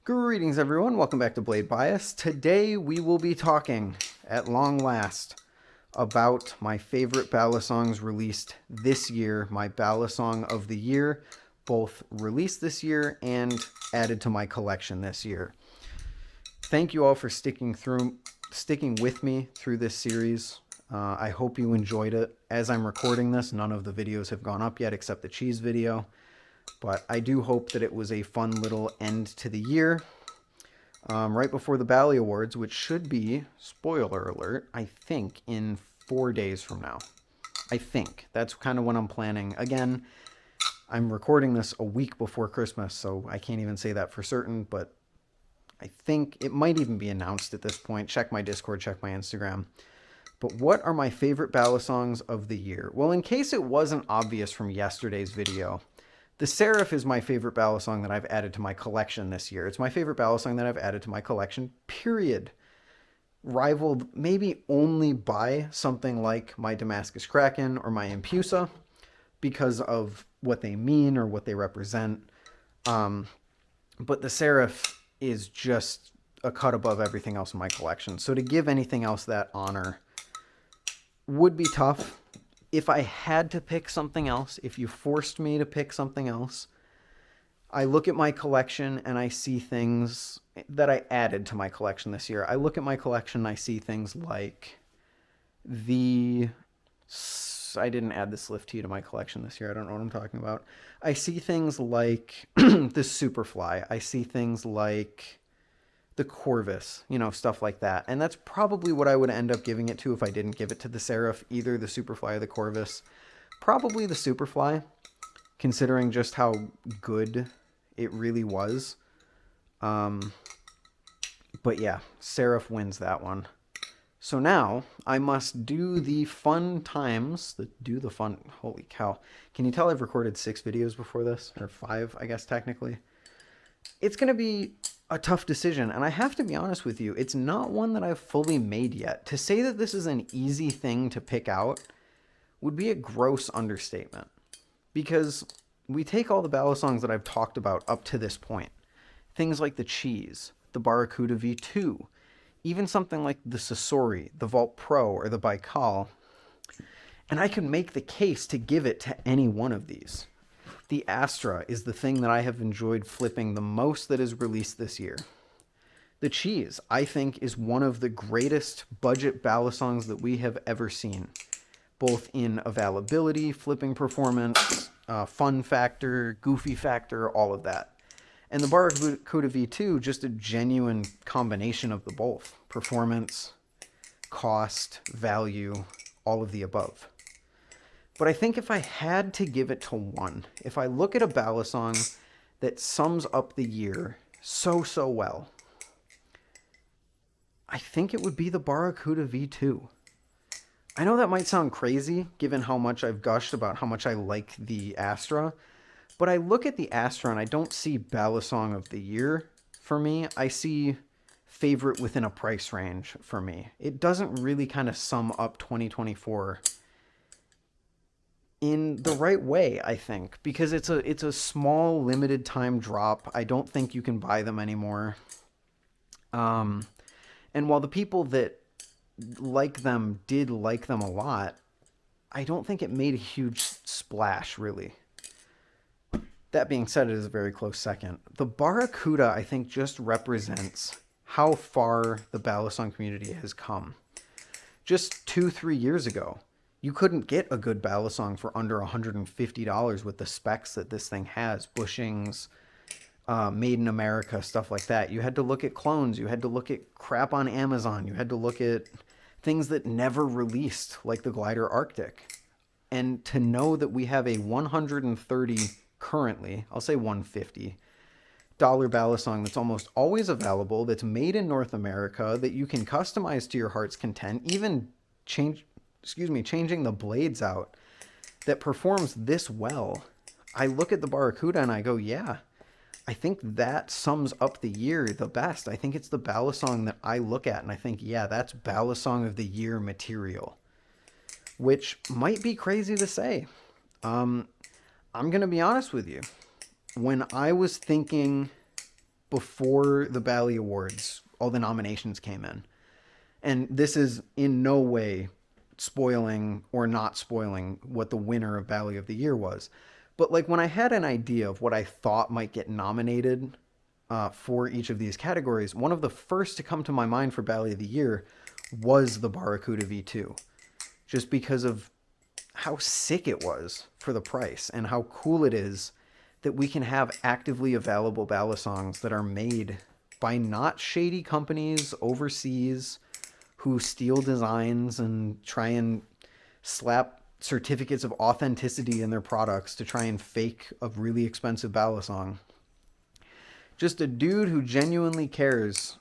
Greetings everyone, welcome back to Blade Bias. Today we will be talking, at long last, about my favorite Balisongs released this year, my Balisong of the year, both released this year and added to my collection this year. Thank you all for sticking with me through this series. I hope you enjoyed it. As I'm recording this, none of the videos have gone up yet except the cheese video. But I do hope that it was a fun little end to the year. Right before the Bally Awards, which should be, spoiler alert, I think in 4 days from now. I think. That's kind of when I'm planning. Again, I'm recording this a week before Christmas, so I can't even say that for certain, but I think it might even be announced at this point. Check my Discord, check my Instagram. But what are my favorite Balisongs of the year? Well, in case it wasn't obvious from yesterday's video, the Serif is my favorite Balisong that I've added to my collection this year. It's my favorite Balisong that I've added to my collection, period. Rivaled maybe only by something like my Damascus Kraken or my Impusa because of what they mean or what they represent. But the Serif is just a cut above everything else in my collection. So to give anything else that honor would be tough. If I had to pick something else, if you forced me to pick something else, I look at my collection and I see things that I added to my collection this year. I look at my collection and I see things like I didn't add the Slift Tea to my collection this year. I don't know what I'm talking about. I see things like the Superfly. I see things like the Corvus, stuff like that. And that's probably what I would end up giving it to if I didn't give it to the Serif, either the Superfly or the Corvus. Probably the Superfly, considering just how good it really was. But yeah, Serif wins that one. So now I must do the fun times, holy cow. Can you tell I've recorded 6 videos before this? Or 5, I guess, technically. It's going to be a tough decision, and I have to be honest with you, it's not one that I've fully made yet. To say that this is an easy thing to pick out would be a gross understatement, because we take all the Balisongs that I've talked about up to this point, things like the Cheese, the Barracuda V2, even something like the Sasori, the Vault Pro, or the Baikal, and I can make the case to give it to any one of these. The Astra is the thing that I have enjoyed flipping the most that is released this year. The Cheese, I think, is one of the greatest budget Balisongs that we have ever seen, both in availability, flipping performance, fun factor, goofy factor, all of that. And the Barracuda V2, just a genuine combination of the both. Performance, cost, value, all of the above. But I think if I had to give it to one, if I look at a Balisong that sums up the year so well, I think it would be the Barracuda V2. I know that might sound crazy, given how much I've gushed about how much I like the Astra, but I look at the Astra and I don't see Balisong of the year for me. I see favorite within a price range for me. It doesn't really kind of sum up 2024 in the right way, I think, because it's a small limited time drop. I don't think you can buy them anymore. And while the people that like them did like them a lot, I don't think it made a huge splash, really. That being said, it is a very close second. The Barracuda, I think, just represents how far the Balisong community has come. Just 2-3 years ago, you couldn't get a good Balisong for under $150 with the specs that this thing has. Bushings, made in America, stuff like that. You had to look at clones. You had to look at crap on Amazon. You had to look at things that never released, like the Glider Arctic. And to know that we have a $130 currently, I'll say $150 Balisong that's almost always available, that's made in North America, that you can customize to your heart's content, even changing the blades out, that performs this well. I look at the Barracuda and I go, yeah, I think that sums up the year the best. I think it's the Balisong that I look at and I think, yeah, that's Balisong of the year material, which might be crazy to say. I'm going to be honest with you. When I was thinking before the Bally Awards, all the nominations came in. And this is in no way spoiling or not spoiling what the winner of Bally of the Year was. But like when I had an idea of what I thought might get nominated for each of these categories, one of the first to come to my mind for Bally of the Year was the Barracuda V2. Just because of how sick it was for the price and how cool it is that we can have actively available balisongs that are made by not shady companies overseas who steal designs and try and slap certificates of authenticity in their products to try and fake a really expensive balisong. Just a dude who genuinely cares.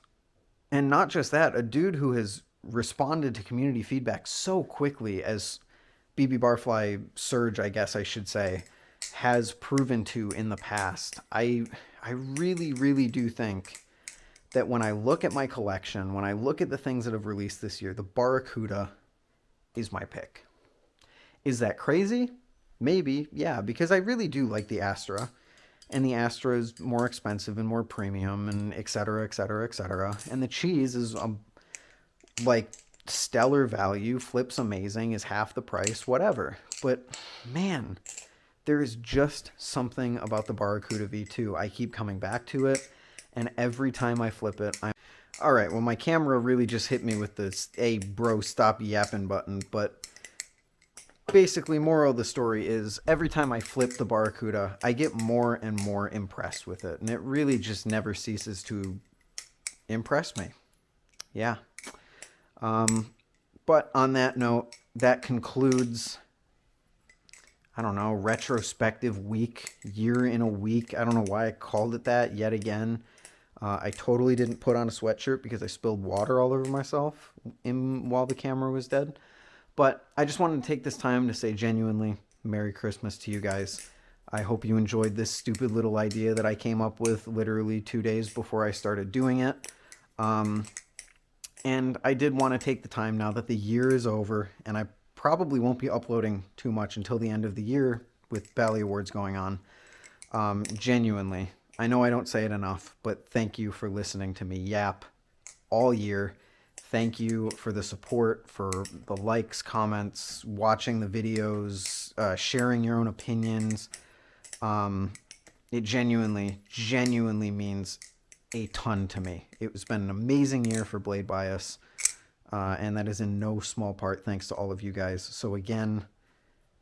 And not just that, a dude who has responded to community feedback so quickly, as BBBarfly Surge, I guess I should say, has proven to in the past. I really, really do think that when I look at my collection, when I look at the things that have released this year, the Barracuda is my pick. Is that crazy? Maybe, yeah, because I really do like the Astra. And the Astra is more expensive and more premium and et cetera, et cetera, et cetera. And the cheese is like stellar value, flips amazing, is half the price, whatever. But man, there is just something about the Barracuda V2. I keep coming back to it, and every time I flip it, I'm... All right, well, my camera really just hit me with this, hey, bro, stop yapping button, but basically, moral of the story is every time I flip the Barracuda, I get more and more impressed with it, and it really just never ceases to impress me. Yeah. But on that note, that concludes, I don't know, retrospective week, year in a week. I don't know why I called it that yet again. I totally didn't put on a sweatshirt because I spilled water all over myself while the camera was dead. But I just wanted to take this time to say genuinely Merry Christmas to you guys. I hope you enjoyed this stupid little idea that I came up with literally 2 days before I started doing it. And I did want to take the time now that the year is over, and I probably won't be uploading too much until the end of the year with Bally Awards going on. Genuinely, I know I don't say it enough, but thank you for listening to me yap all year. Thank you for the support, for the likes, comments, watching the videos, sharing your own opinions. It genuinely means a ton to me. It's been an amazing year for Blade Bias, and that is in no small part thanks to all of you guys. So again,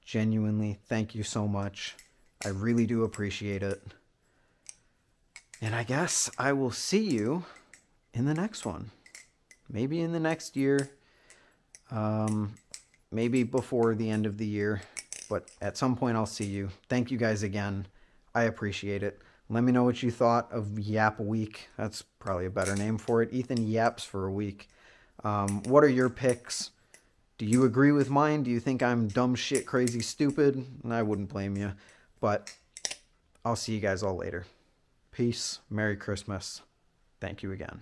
genuinely, thank you so much. I really do appreciate it. And I guess I will see you in the next one. Maybe in the next year. Maybe before the end of the year. But at some point I'll see you. Thank you guys again. I appreciate it. Let me know what you thought of Yap Week. That's probably a better name for it. Ethan yaps for a week. What are your picks? Do you agree with mine? Do you think I'm dumb shit, crazy, stupid? I wouldn't blame you. But I'll see you guys all later. Peace. Merry Christmas. Thank you again.